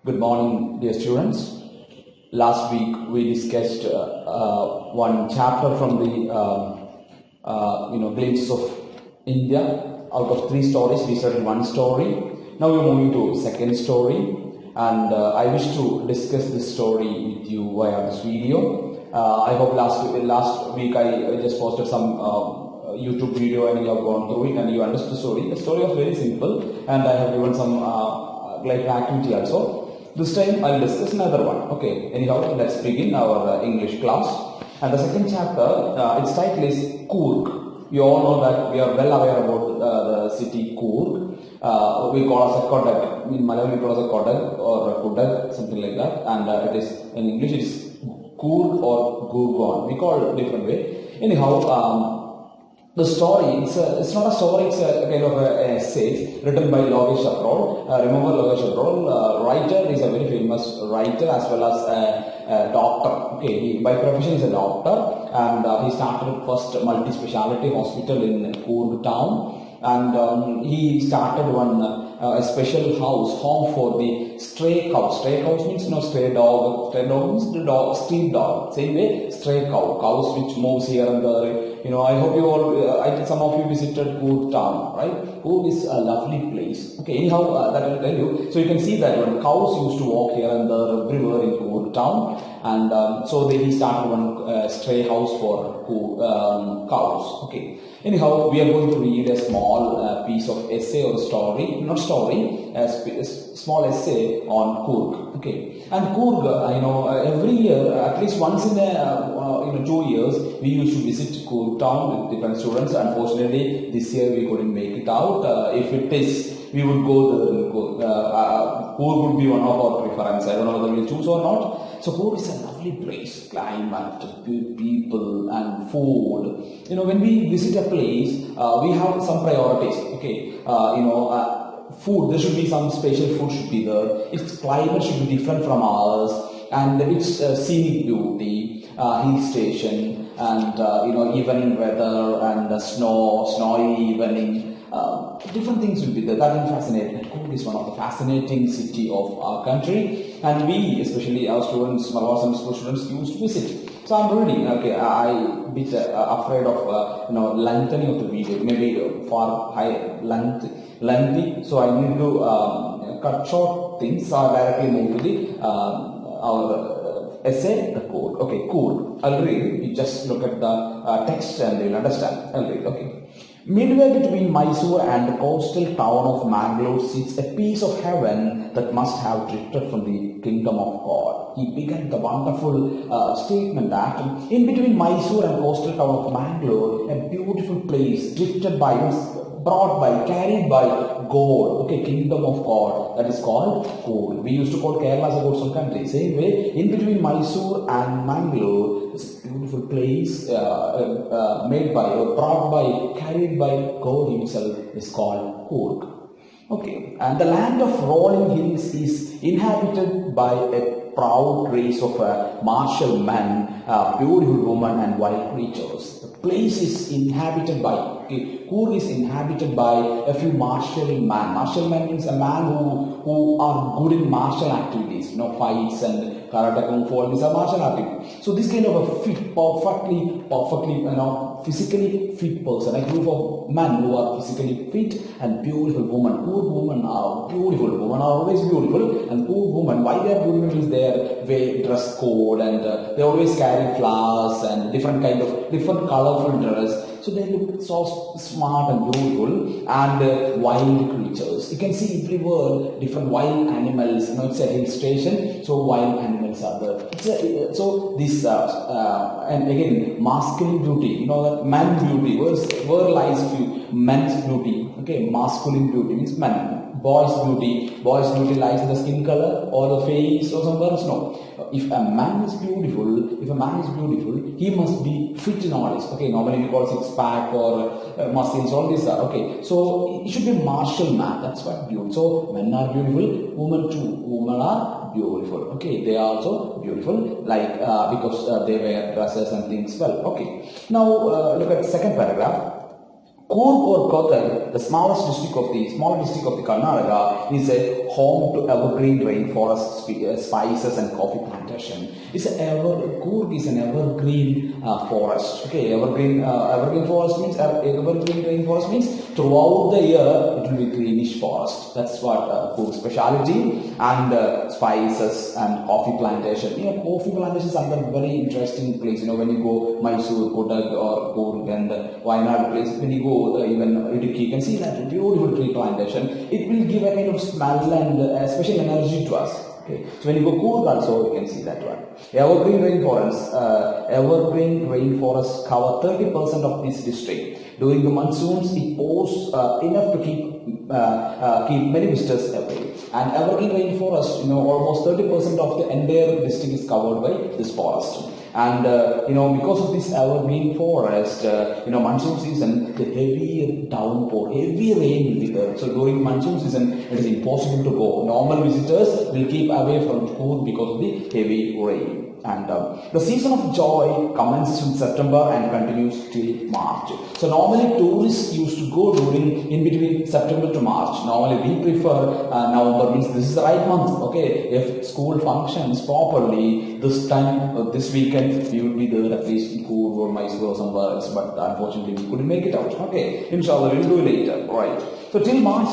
Good morning, dear students. Last week we discussed one chapter from the glimpses of India. Out of 3 stories, we started 1 story. Now we are moving to second story, and I wish to discuss this story with you via this video. I hope last week I just posted some YouTube video and you have gone through it and you understood the story. The story was very simple, and I have given some like activity also. This time I will discuss another one. Okay, anyhow, let's begin our English class. And the second chapter, its title is Coorg. You all know that we are well aware about the city Coorg. We call it a Kodak. In Malayalam, we call it a Kodak or a Kudak, something like that. And it is in English, it is Coorg or Gurgaon. We call it different way. Anyhow, the story, it's not a story, it's a kind of an essay written by Lokesh Abrol. Remember Lokesh Abrol, writer, is a very famous writer as well as a doctor. Okay, he, by profession is a doctor, and he started first multi-speciality hospital in Coorg town. And he started one a special home for the stray cows. Stray cows means stray dog. Stray dog means the dog, street dog. Same way, stray cows which moves here and there. I hope you all, some of you visited Coorg town, right? Coorg is a lovely place. Okay, anyhow, that will tell you. So you can see that when cows used to walk here and there everywhere in Coorg town, and so he started one stray house for cows. Okay. Anyhow, we are going to read a small piece of essay or story, not story, a small essay on Coorg. Okay, and Coorg, every year, at least once in 2 years, we used to visit Coorg town with different students. Unfortunately, this year we couldn't make it out. If it is, we would go there. Coorg would be one of our preference. I don't know whether we'll choose or not. So Coorg is a lovely place, climate, people and food. When we visit a place, we have some priorities. Okay, food, there should be some special food should be there. Its climate should be different from ours, and its scenic beauty, hill station, and evening weather and snowy evening. Different things will be there. That will fascinate. Coorg is one of the fascinating city of our country, and we, especially our students, Malabar Sunday School students, used to visit. So I'm ready. Okay, I'm a bit afraid of lengthening of the video, maybe far high lengthy. So I need to cut short things. Or directly move to the our essay, the Coorg. Okay, Coorg. I'll read. You just look at the text and you'll understand. I'll read. Okay. Midway between Mysore and the coastal town of Mangalore sits a piece of heaven that must have drifted from the kingdom of God. He began the wonderful statement that in between Mysore and coastal town of Mangalore, a beautiful place drifted by, brought by, carried by God. Okay, kingdom of God. That is called Coorg. We used to call Kerala as a coastal country. Same way, in between Mysore and Mangalore, this beautiful place made by, or brought by, carried by God himself is called Coorg. Okay, and the land of rolling hills is inhabited by a proud race of martial men, beautiful women and wild creatures. The place is inhabited by, Coorg is inhabited by a few martial men. Martial men means a man who are good in martial activities, fights and karate, kung fu, all these are martial activities. So this kind of a fit, perfectly, physically fit person, a group of men who are physically fit and beautiful women. Coorg women are beautiful. Women are always beautiful, and Coorg women, why they are beautiful means they dress code, and they always carry flowers and different colorful dress. So they look so smart and beautiful, and wild creatures. You can see everywhere different wild animals. It's a hill station, so wild animals are there. So this and again masculine beauty. That man beauty. Where lies men's beauty? Okay, masculine beauty means men. Boy's beauty lies in the skin color or the face or somewhere else. No. If a man is beautiful, he must be fit in all this. Okay, normally we call six pack or muscles, all these are. Okay, so it should be martial man. That's what beauty. So men are beautiful, women too. Women are beautiful. Okay, they are also beautiful, like because they wear dresses and things. Well, okay. Now look at the second paragraph. Coorg or Kotak, the smallest district of the Karnataka, is a home to evergreen rainforest, spices and coffee plantation. Coorg is an evergreen forest. Okay, evergreen forest means evergreen rainforest means throughout the year it will be greenish forest. That's what Coorg speciality. And spices and coffee plantation. Coffee plantations are a very interesting place. When you go Mysore, Kotak or Coorg and Wayanad place, when you go even Idukki, you can see that beautiful tree plantation. It will give a kind of smell and special energy to us. Okay. So when you go Coorg also, you can see that one. Evergreen rainforests cover 30% of this district. During the monsoons, it pours enough to keep many visitors away. And evergreen rainforest, almost 30% of the entire district is covered by this forest. And because of this evergreen forest, monsoon season, the heavy downpour, heavy rain will be there. So during monsoon season, it is impossible to go. Normal visitors will keep away from Coorg because of the heavy rain. And the season of joy commences in September and continues till March. So normally tourists used to go in between September to March. Normally we prefer November, means this is the right month. Okay, if school functions properly, this time this weekend we will be there at least in Coorg or Mysore or somewhere else. But unfortunately we couldn't make it out. Okay, inshallah we'll do it later. Right. So till March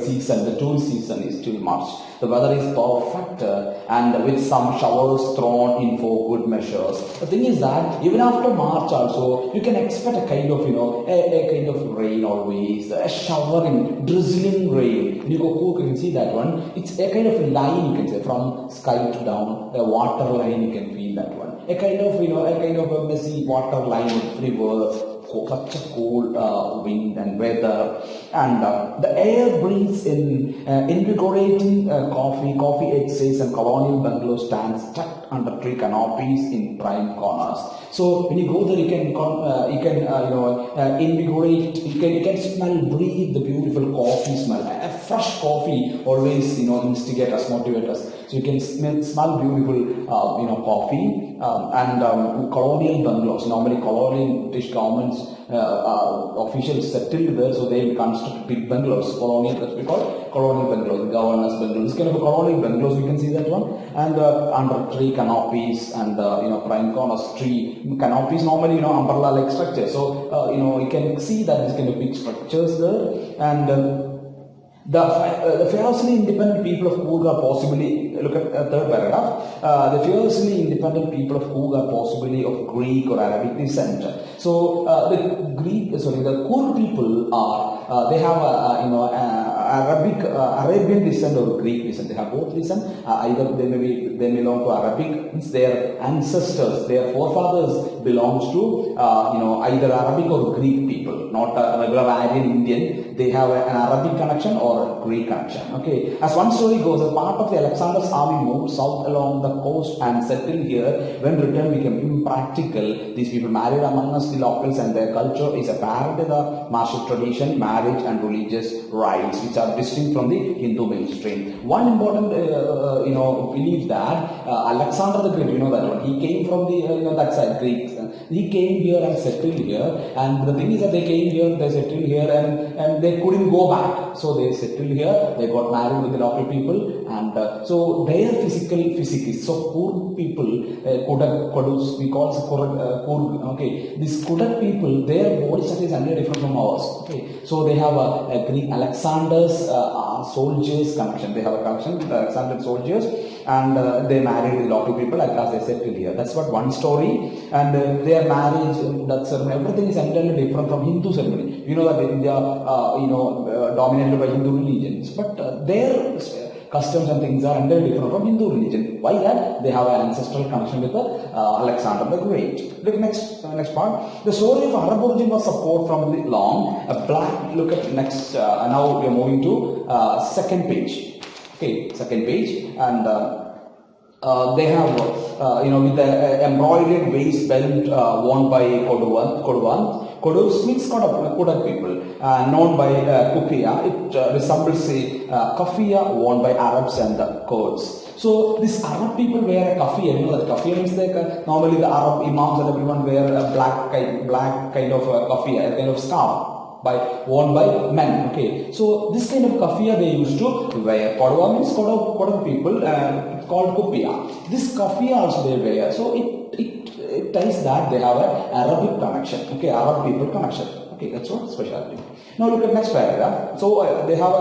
season, the tourist season is till March. The weather is perfect and with some showers thrown in for good measures. The thing is that even after March also, you can expect a kind of, a kind of rain always, a showering, drizzling rain. When you go Coorg, you can see that one. It's a kind of line, you can say, from sky to down, the water line, you can feel that one. A kind of, a messy water line everywhere. Such a cool wind and weather, and the air brings in invigorating coffee estates and colonial bungalow stands tucked under tree canopies in prime corners. So when you go there, you can invigorate. You can smell, breathe the beautiful coffee smell. A fresh coffee always instigate us, motivate us. So you can smell beautiful coffee and colonial bungalows. Normally colonial British governments officials settled there, so they will construct big bungalows. Colonial, that's we call colonial bungalows, governors bungalows. This kind of a colonial bungalows, we can see that one. And under tree canopies and prime corners, tree canopies, normally umbrella like structure. So you can see that this kind of big structures there. And the fiercely independent people of Coorg are possibly, look at the third paragraph, the fiercely independent people of Coorg are possibly of Greek or Arabic descent. So the Coorg people are, they have Arabian descent or Greek descent. They have both descent. Either they belong to Arabic, means their ancestors, their forefathers belongs to either Arabic or Greek people, not a regular Aryan Indian. They have an Arabic connection or a Greek connection. Okay. As one story goes, a part of the Alexander's army moved south along the coast and settled here. When return became impractical, these people married among us, the locals, and their culture is apparent in the martial tradition, marriage, and religious rites, which are distinct from the Hindu mainstream. One important belief that Alexander the Great, that one, he came from the that side, Greeks. He came here and settled here, and the thing is that they came here, they settled here, and they couldn't go back. So they settled here, they got married with the local people, and so their physique is so Coorg people, Kodus, we call Coorg. Okay, these Kodak people, their body structure is entirely different from ours. Okay, so they have a Greek Alexander's soldiers connection. They have a connection with the Alexander soldiers, and they married with local people as they settled here. That's what one story. And their marriage, that ceremony, everything is entirely different from Hindu ceremony. You know that India, dominated by Hindu religions, but their customs and things are entirely different from Hindu religion. Why that? They have an ancestral connection with Alexander the Great. Look next part. The story of Arab origin was support from the long. Look at next. Now we are moving to second page. Okay, second page, and they have with the embroidered waist belt worn by Kodus means Kodak people, known by Kufiya. It resembles a kafia worn by Arabs and Kurds. So this Arab people wear a kafia. You know that kafia means like normally the Arab imams and everyone wear a black kind of kafia, a kind of scarf. worn by men. Okay, so this kind of kafia they used to wear. Kodava means Kodava people called kopia. This kafia also they wear. So it tells that they have an Arabic connection. Okay, Arab people connection. Okay, that's what specialty. Now look at next paragraph. So they have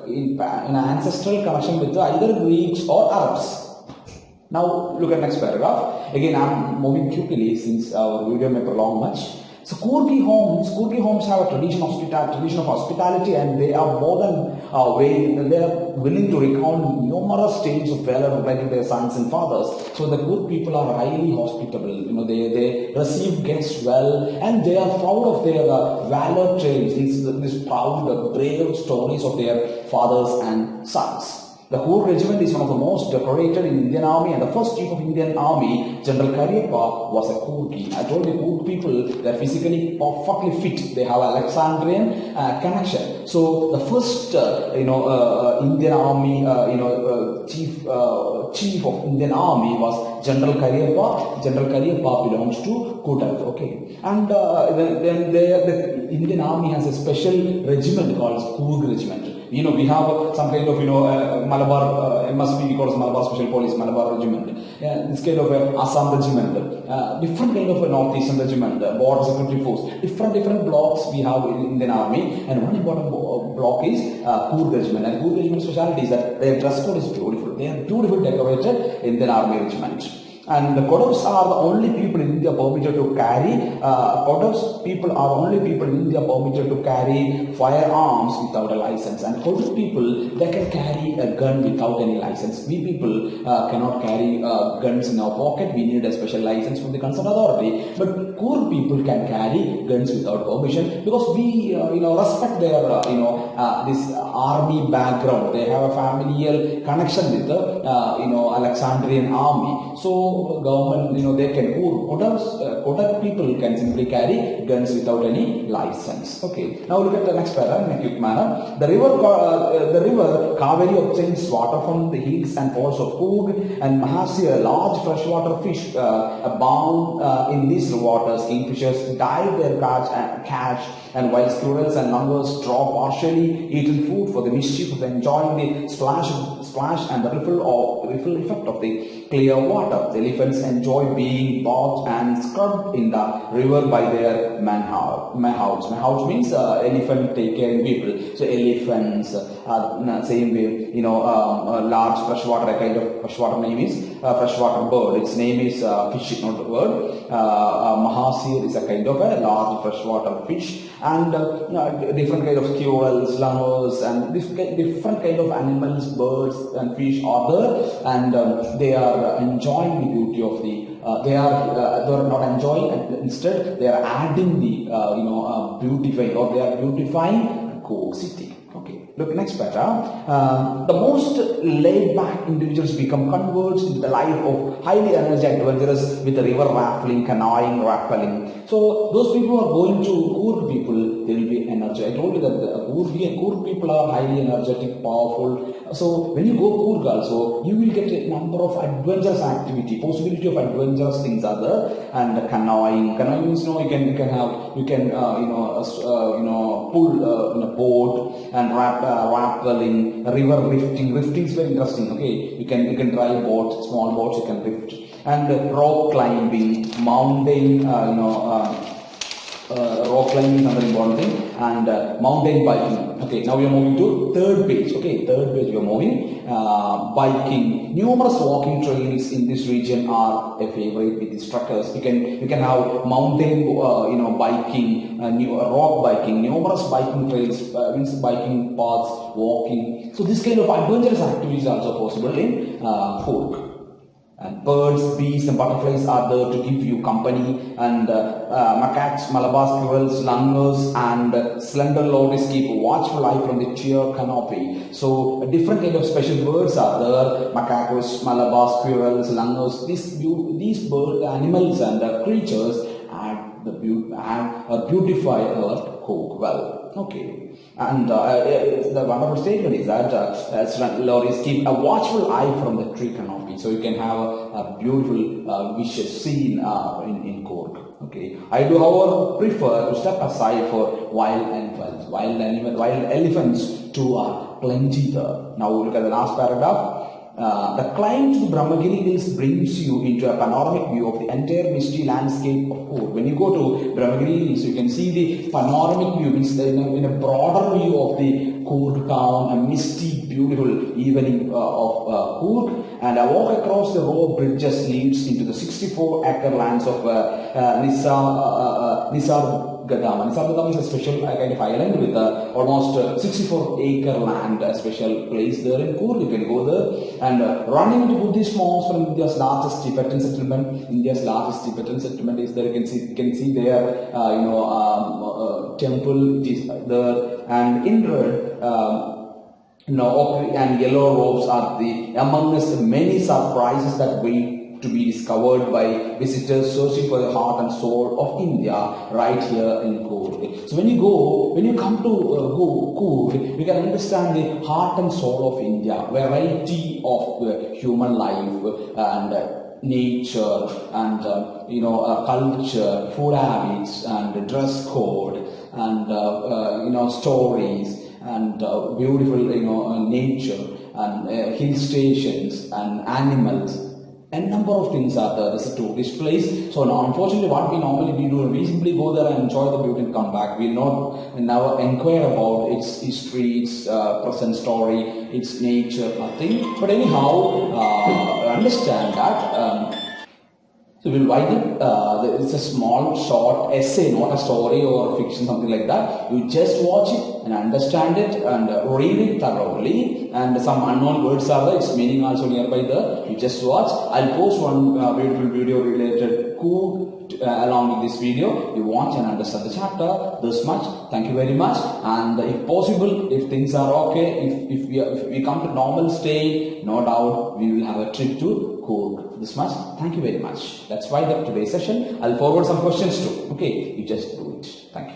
an ancestral connection with either Greeks or Arabs. Now look at next paragraph. Again, I am moving quickly since our video may prolong much. So Kurgi homes have a tradition of hospitality, and they are more than they are willing to recount numerous tales of valor of their sons and fathers. So the Kurg people are highly hospitable. You know, they receive guests well, and they are proud of their valor tales. These proud, brave stories of their fathers and sons. The Kurg regiment is one of the most decorated in Indian army, and the first chief of Indian army, General Cariappa, was a Kurgi. I told you Kurg people, they are physically perfectly fit. They have Alexandrian connection. So the first, Indian army, chief of Indian army was General Cariappa. General Cariappa belongs to Kodak. Okay, and then the Indian army has a special regiment called Kurg regiment. You know, we have some kind of, Malabar, MSP, we call it Malabar Special Police, Malabar Regiment. This kind of Assam Regiment, different kind of a Northeastern Regiment, Border Security Force, different blocks we have in Indian Army, and one important block is Kurg Regiment. And Kurg Regiment specialty is that their dress code is beautiful. They are beautifully decorated Indian Army Regiment. And the Kodavs are the only people in India permitted to carry, firearms without a license. And Kodav people, they can carry a gun without any license. We people cannot carry guns in our pocket. We need a special license from the concerned authority. But Kurg people can carry guns without permission, because we, respect their, this army background. They have a familial connection with the, Alexandrian army. So government, they can, Kodak people can simply carry guns without any license. Okay. Now look at the next paragraph in a quick manner. The river Kaveri obtains water from the hills and falls of Kurg and Mahasi. Large freshwater fish abound in these waters. Kingfishers dive their catch, and while squirrels and langurs draw partially eaten food for the mischief of enjoying the splash and the ripple effect of the clear water. The elephants enjoy being bathed and scrubbed in the river by their mahouts. Mahouts means elephant take care people. So elephants, same way, large freshwater, a kind of freshwater name is freshwater bird. Its name is fish, not the bird. Mahasir is a kind of a large freshwater fish, and different kind of squirrels, langurs, and different kind of animals, birds and fish are there, and they are enjoying the beauty of the they are not enjoying, instead they are adding the beautifying, or they are beautifying Kurg city. Okay, look next paragraph. The most laid back individuals become converts into the life of highly energetic adventurous with the river rafting, canoeing, rappelling. So those people who are going to Kurg people, they will be energetic. I told you that the Kurg people are highly energetic, powerful. So when you go Kurg also, you will get a number of adventurous activity, possibility of adventurous things are there. And canoeing means you can pull in a boat, and rappelling, river rifting. Rifting is very interesting. Okay, you can drive boats, small boats you can rift, and rock climbing, mountain, rock climbing is another important thing, and mountain biking. Okay, now we are moving to third page. Okay, third page we are moving. Biking. Numerous walking trails in this region are a favorite with instructors. You can have mountain, biking, rock biking. Numerous biking trails, means biking paths, walking. So this kind of adventurous activities are also possible in Kurg. And birds, bees and butterflies are there to give you company, and macaques, Malabar squirrels, langurs and slender lories keep watchful eye from the sheer canopy. So different kind of special birds are there, macaques, Malabar squirrels, langurs. These bird animals and creatures add beautify our Kurg well. Okay, and the wonderful statement is that lorries keep a watchful eye from the tree canopy, so you can have a beautiful vicious scene in Coorg. Okay, I do however prefer to step aside for wild elephants. Wild elephants too are plenty there. Now look at the last paragraph. The climb to the Brahmagiri Hills brings you into a panoramic view of the entire misty landscape of Coorg. When you go to Brahmagiri Hills, you can see the panoramic view, means in a broader view of the Coorg town, a misty, beautiful evening of Coorg. And a walk across the row of bridges leads into the 64-acre lands of Nisargadaam. Nisargadaam is a special kind of island with almost 64-acre land, a special place there in Coorg. You can go there and run into Buddhist monks from India's largest Tibetan settlement. India's largest Tibetan settlement is there. You can see their temple is there, and in red. Ochre and yellow robes are among the many surprises that wait to be discovered by visitors searching for the heart and soul of India right here in Coorg. So when you come to Coorg, you can understand the heart and soul of India, variety of human life and nature and culture, food habits and dress code and stories and beautiful nature and hill stations and animals. A number of things are there. This is a tourist place. So now, unfortunately, what we normally do, we simply go there and enjoy the beauty and come back. We never inquire about its history, its present story, its nature, nothing. But anyhow, understand that. So we'll write it. It's a small, short essay, not a story or fiction, something like that. You just watch it and understand it and read it thoroughly. And some unknown words are there. Its meaning also nearby there. You just watch. I'll post one beautiful video related Coorg along with this video. You watch and understand the chapter. This much. Thank you very much. And if possible, if things are okay, if we come to normal state, no doubt we will have a trip to Coorg. This much. Thank you very much. That's why today's session. I'll forward some questions too. Okay, you just do it. Thank you.